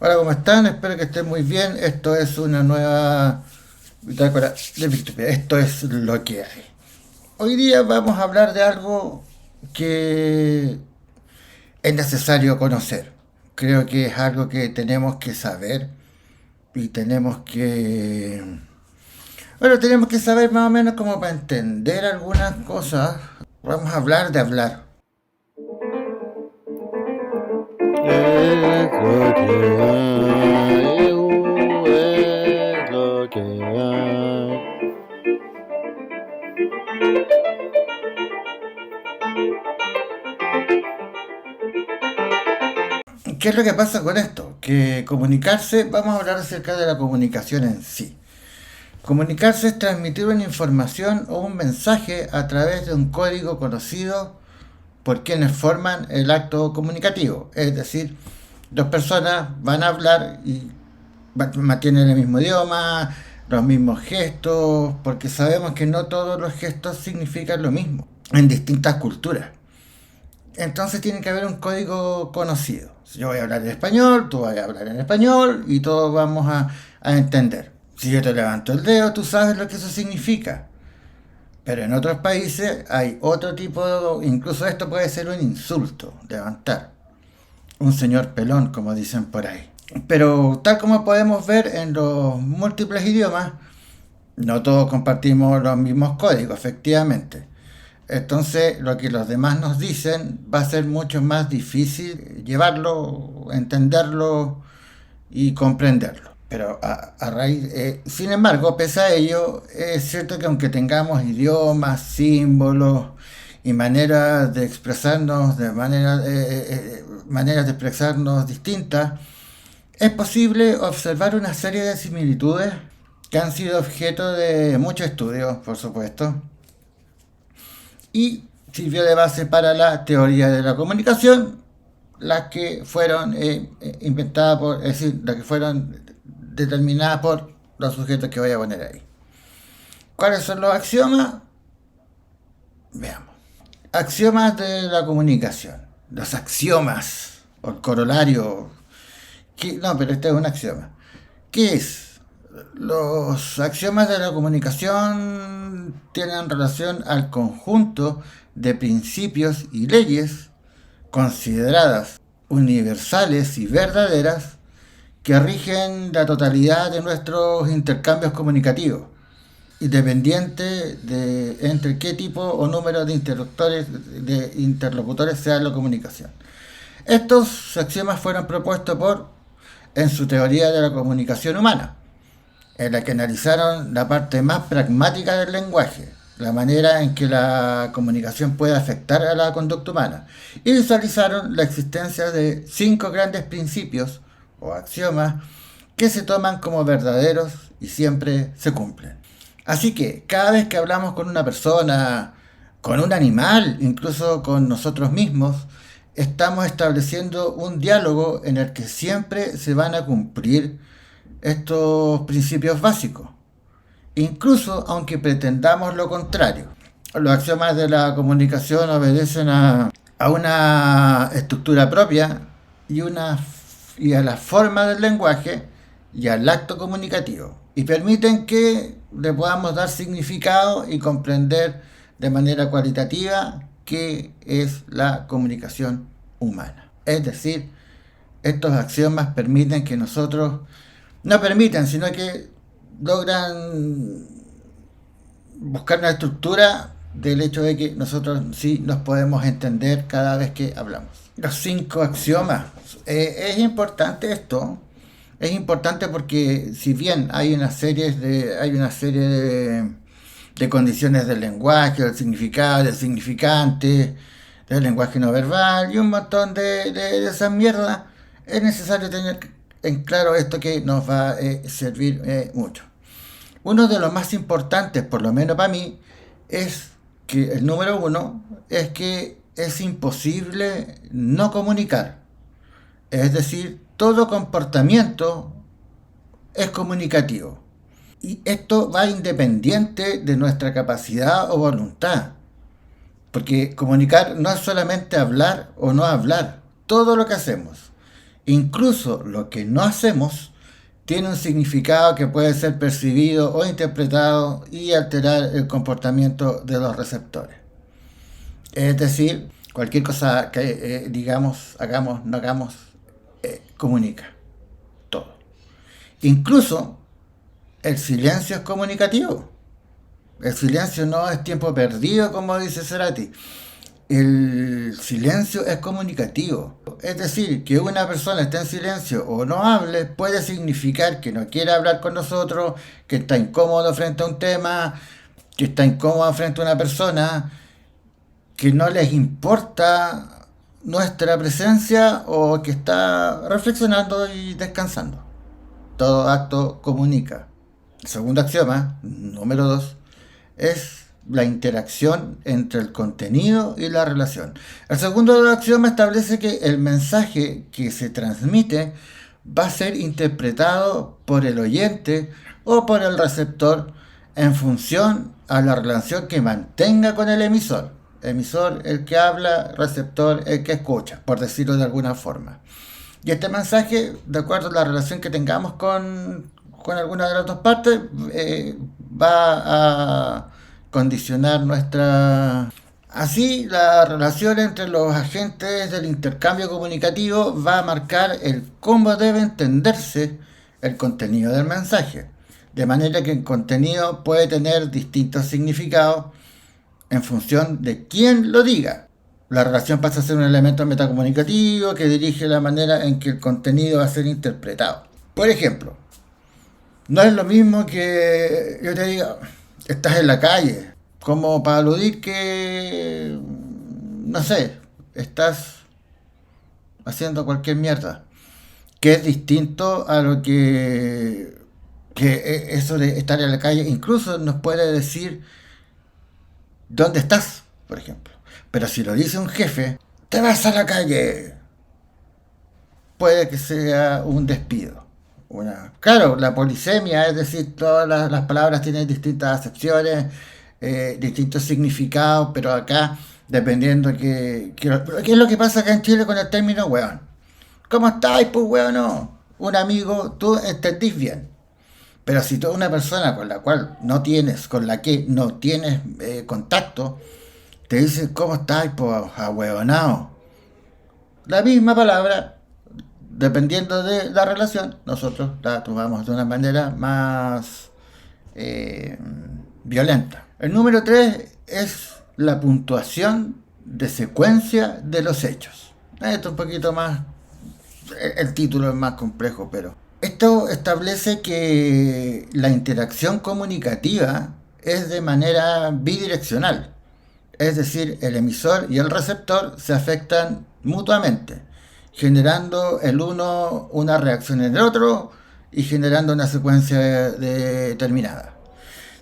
Hola, ¿cómo están? Espero que estén muy bien. Esto es una nueva bitácora de Wikipedia. Esto es lo que hay. Hoy día vamos a hablar de algo que es necesario conocer. Creo que es algo que tenemos que saber y tenemos que saber más o menos como para entender algunas cosas. Vamos a hablar de hablar. Es lo que hay, es lo que hay. ¿Qué es lo que pasa con esto? Que comunicarse, vamos a hablar acerca de la comunicación en sí. Comunicarse es transmitir una información o un mensaje a través de un código conocido por quienes forman el acto comunicativo. Es decir, dos personas van a hablar y mantienen el mismo idioma, los mismos gestos, porque sabemos que no todos los gestos significan lo mismo en distintas culturas. Entonces tiene que haber un código conocido. Si yo voy a hablar en español, tú vas a hablar en español y todos vamos a entender. Si yo te levanto el dedo, tú sabes lo que eso significa. Pero en otros países hay otro tipo de... Incluso esto puede ser un insulto, levantar. Un señor pelón, como dicen por ahí. Pero tal como podemos ver en los múltiples idiomas, no todos compartimos los mismos códigos, efectivamente. Entonces, lo que los demás nos dicen va a ser mucho más difícil llevarlo, entenderlo y comprenderlo. Pero a raíz, sin embargo, pese a ello, es cierto que aunque tengamos idiomas, símbolos y maneras de expresarnos, maneras de expresarnos distintas, es posible observar una serie de similitudes que han sido objeto de muchos estudios, por supuesto, y sirvió de base para la teoría de la comunicación, las que fueron inventadas por, es decir, las que fueron determinadas por los sujetos que voy a poner ahí. ¿Cuáles son los axiomas? Veamos. Axiomas de la comunicación. Los axiomas, o el corolario. No, pero este es un axioma. ¿Qué es? Los axiomas de la comunicación tienen relación al conjunto de principios y leyes consideradas universales y verdaderas que rigen la totalidad de nuestros intercambios comunicativos, independiente de entre qué tipo o número de interlocutores sea la comunicación. Estos axiomas fueron propuestos en su teoría de la comunicación humana, en la que analizaron la parte más pragmática del lenguaje, la manera en que la comunicación puede afectar a la conducta humana, y visualizaron la existencia de 5 grandes principios o axiomas que se toman como verdaderos y siempre se cumplen. Así que cada vez que hablamos con una persona, con un animal, incluso con nosotros mismos, estamos estableciendo un diálogo en el que siempre se van a cumplir estos principios básicos, incluso aunque pretendamos lo contrario. Los axiomas de la comunicación obedecen a una estructura propia y, y a la forma del lenguaje y al acto comunicativo, y permiten que le podamos dar significado y comprender de manera cualitativa qué es la comunicación humana. Es decir, estos axiomas permiten que nosotros, no permiten, sino que logran buscar una estructura del hecho de que nosotros sí nos podemos entender cada vez que hablamos. Los 5 axiomas. Es importante esto. Es importante porque si bien hay una serie de condiciones del lenguaje, del significado, del significante, del lenguaje no verbal y un montón de esas mierdas, es necesario tener en claro esto que nos va a servir mucho. Uno de los más importantes, por lo menos para mí, es que el número uno es que es imposible no comunicar. Es decir, todo comportamiento es comunicativo. Y esto va independiente de nuestra capacidad o voluntad. Porque comunicar no es solamente hablar o no hablar. Todo lo que hacemos, Incluso lo que no hacemos tiene un significado que puede ser percibido o interpretado y alterar el comportamiento de los receptores. Es decir, cualquier cosa que digamos, hagamos, no hagamos, comunica todo. Incluso el silencio es comunicativo. El silencio no es tiempo perdido, como dice Cerati. El silencio es comunicativo. Es decir, que una persona esté en silencio o no hable puede significar que no quiere hablar con nosotros, que está incómodo frente a un tema, que está incómodo frente a una persona, que no les importa nuestra presencia o que está reflexionando y descansando. Todo acto comunica. El segundo axioma, número 2, es la interacción entre el contenido y la relación. El segundo axioma establece que el mensaje que se transmite va a ser interpretado por el oyente o por el receptor en función a la relación que mantenga con el emisor. Emisor, el que habla; receptor, el que escucha, por decirlo de alguna forma. Y este mensaje, de acuerdo a la relación que tengamos con alguna de las dos partes, va a condicionar nuestra... Así, la relación entre los agentes del intercambio comunicativo va a marcar el cómo debe entenderse el contenido del mensaje. De manera que el contenido puede tener distintos significados en función de quién lo diga. La relación pasa a ser un elemento metacomunicativo que dirige la manera en que el contenido va a ser interpretado. Por ejemplo, no es lo mismo que yo te diga, estás en la calle, como para aludir que, no sé, estás haciendo cualquier mierda, que es distinto a lo que eso de estar en la calle incluso nos puede decir dónde estás, por ejemplo. Pero si lo dice un jefe, te vas a la calle, puede que sea un despido. Claro, la polisemia, es decir, todas las palabras tienen distintas acepciones, distintos significados, pero acá, dependiendo ¿qué es lo que pasa acá en Chile con el término weón? ¿Cómo estáis, pues weón? No. Un amigo, tú entendís bien. Pero si tú una persona con la cual no tienes, con la que no tienes contacto, te dice, ¿cómo estás, pues, ahueonao? La misma palabra, dependiendo de la relación, nosotros la tomamos de una manera más violenta. El número 3 es la puntuación de secuencia de los hechos. Esto es un poquito más, el título es más complejo, pero esto establece que la interacción comunicativa es de manera bidireccional. Es decir, el emisor y el receptor se afectan mutuamente, generando el uno una reacción en el otro y generando una secuencia determinada.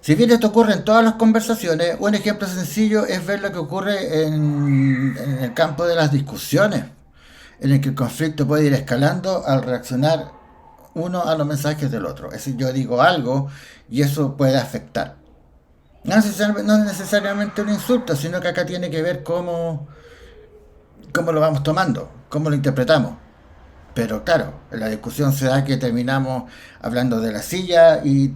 Si bien esto ocurre en todas las conversaciones, un ejemplo sencillo es ver lo que ocurre en el campo de las discusiones, en el que el conflicto puede ir escalando al reaccionar uno a los mensajes del otro. Es decir, yo digo algo y eso puede afectar. No necesariamente un insulto, sino que acá tiene que ver cómo lo vamos tomando, cómo lo interpretamos. Pero claro, en la discusión se da que terminamos hablando de la silla y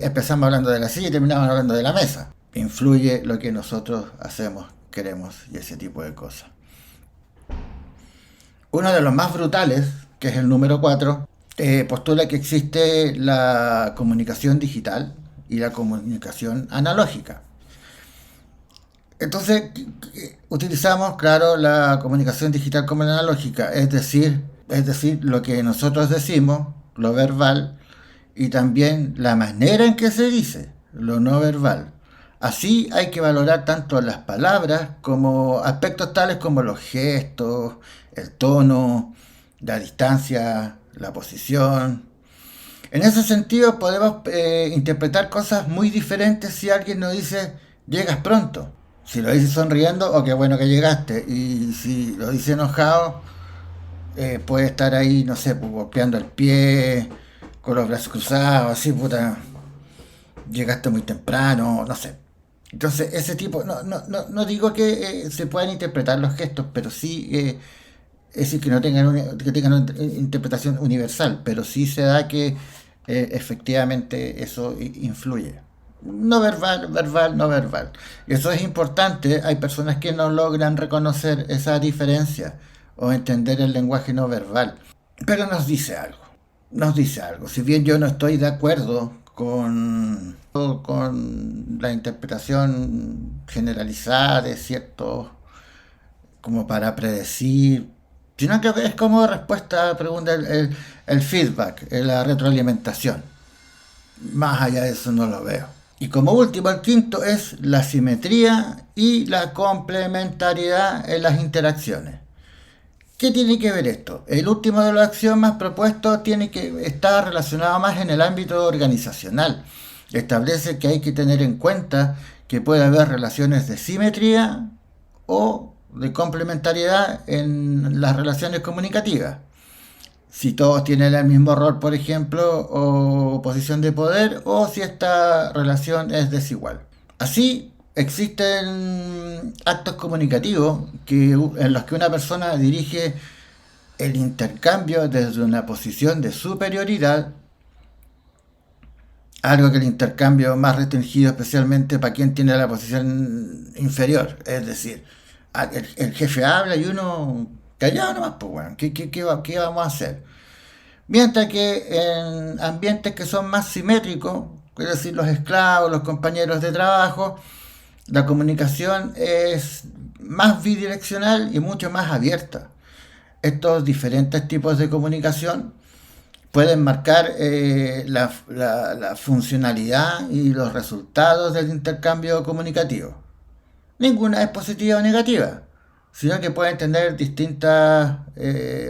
empezamos hablando de la silla y terminamos hablando de la mesa. Influye lo que nosotros hacemos, queremos y ese tipo de cosas. Uno de los más brutales, que es el número 4, postula que existe la comunicación digital y la comunicación analógica. Entonces, utilizamos, claro, la comunicación digital como la analógica, es decir, lo que nosotros decimos, lo verbal, y también la manera en que se dice, lo no verbal. Así hay que valorar tanto las palabras como aspectos tales como los gestos, el tono, la distancia, la posición. En ese sentido podemos interpretar cosas muy diferentes si alguien nos dice llegas pronto. Si lo dice sonriendo, oh, qué bueno que llegaste. Y si lo dice enojado, puede estar ahí, no sé, pues, golpeando el pie, con los brazos cruzados, así, puta, llegaste muy temprano, no sé. Entonces, ese tipo, no digo que se puedan interpretar los gestos, pero sí Es decir, que tengan una interpretación universal, pero sí se da que efectivamente eso influye. No verbal, verbal, no verbal. Y eso es importante. Hay personas que no logran reconocer esa diferencia o entender el lenguaje no verbal. Pero nos dice algo. Nos dice algo. Si bien yo no estoy de acuerdo con la interpretación generalizada de ciertos, como para predecir, sino que es como respuesta a la pregunta, el feedback, la retroalimentación. Más allá de eso no lo veo. Y como último, el quinto es la simetría y la complementariedad en las interacciones. ¿Qué tiene que ver esto? El último de los axiomas propuestos tiene que estar relacionado más en el ámbito organizacional. Establece que hay que tener en cuenta que puede haber relaciones de simetría o de complementariedad en las relaciones comunicativas. Si todos tienen el mismo rol, por ejemplo, o posición de poder, o si esta relación es desigual. Así, existen actos comunicativos en los que una persona dirige el intercambio desde una posición de superioridad, algo que el intercambio más restringido especialmente para quien tiene la posición inferior. Es decir, el jefe habla y uno callado nomás, pues bueno, ¿qué vamos a hacer? Mientras que en ambientes que son más simétricos, es decir, los esclavos, los compañeros de trabajo, la comunicación es más bidireccional y mucho más abierta. Estos diferentes tipos de comunicación pueden marcar la funcionalidad y los resultados del intercambio comunicativo. Ninguna es positiva o negativa, sino que pueden tener distintas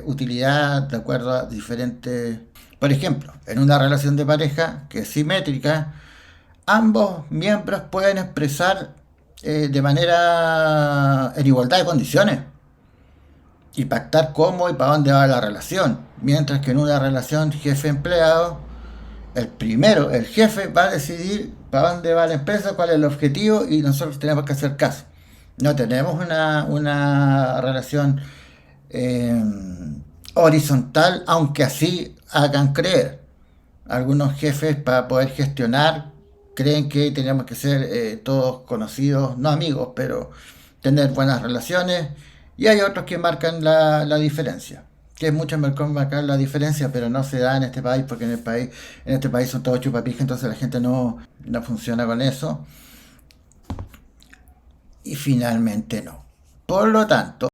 utilidades de acuerdo a diferentes... Por ejemplo, en una relación de pareja que es simétrica, ambos miembros pueden expresar de manera en igualdad de condiciones y pactar cómo y para dónde va la relación. Mientras que en una relación jefe-empleado, el jefe, va a decidir para dónde va la empresa, cuál es el objetivo y nosotros tenemos que hacer caso. No tenemos una relación eh, horizontal, aunque así hagan creer. Algunos jefes para poder gestionar creen que tenemos que ser todos conocidos, no amigos, pero tener buenas relaciones. Y hay otros que marcan la diferencia. Que es mucho mejor marcar la diferencia, pero no se da en este país, porque en este país son todos chupapijas, entonces la gente no funciona con eso. Y finalmente no. Por lo tanto,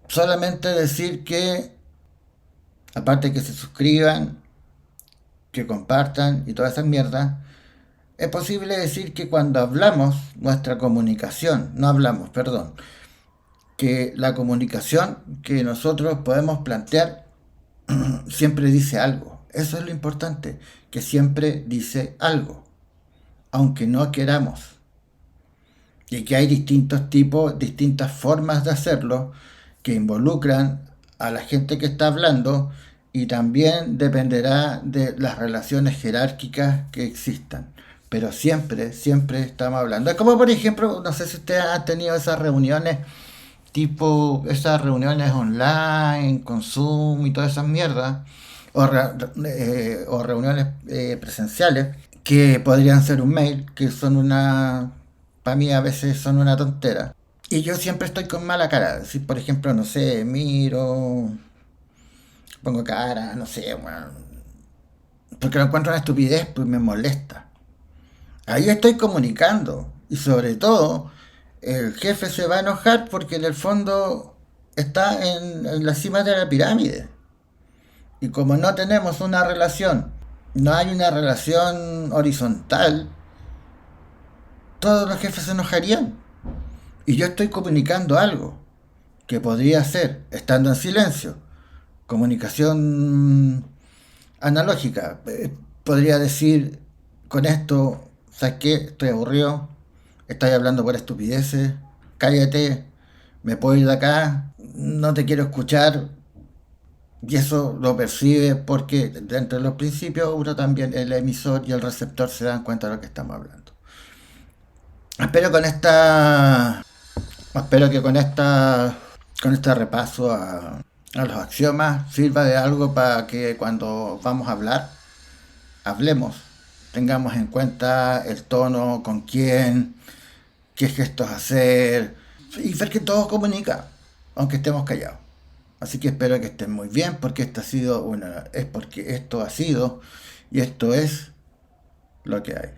solamente decir que, aparte que se suscriban, que compartan y todas esas mierdas, es posible decir que cuando hablamos, nuestra comunicación, no hablamos, perdón, que la comunicación que nosotros podemos plantear siempre dice algo. Eso es lo importante, que siempre dice algo, aunque no queramos. Y que hay distintos tipos, distintas formas de hacerlo que involucran a la gente que está hablando y también dependerá de las relaciones jerárquicas que existan. Pero siempre, siempre estamos hablando. Es como por ejemplo, no sé si ustedes han tenido esas reuniones, tipo esas reuniones online, con Zoom y todas esas mierdas, o reuniones presenciales, que podrían ser un mail, que son para mí a veces son una tontera. Y yo siempre estoy con mala cara. Si por ejemplo, no sé, miro, pongo cara, no sé, bueno, porque lo encuentro una estupidez, pues me molesta. Ahí estoy comunicando. Y sobre todo, el jefe se va a enojar porque en el fondo está en la cima de la pirámide. Y como no tenemos una relación, no hay una relación horizontal, todos los jefes se enojarían. Y yo estoy comunicando algo que podría ser, estando en silencio, comunicación analógica. Podría decir con esto, ¿sabes qué? Estoy aburrido, estoy hablando por estupideces, cállate, me puedo ir de acá, no te quiero escuchar. Y eso lo percibe porque dentro de los principios uno también, el emisor y el receptor se dan cuenta de lo que estamos hablando. Espero con esta. Espero que con este repaso a los axiomas sirva de algo para que cuando vamos a hablar, hablemos, tengamos en cuenta el tono, con quién, qué gestos hacer y ver que todo comunica, aunque estemos callados. Así que espero que estén muy bien porque es porque esto ha sido y esto es lo que hay.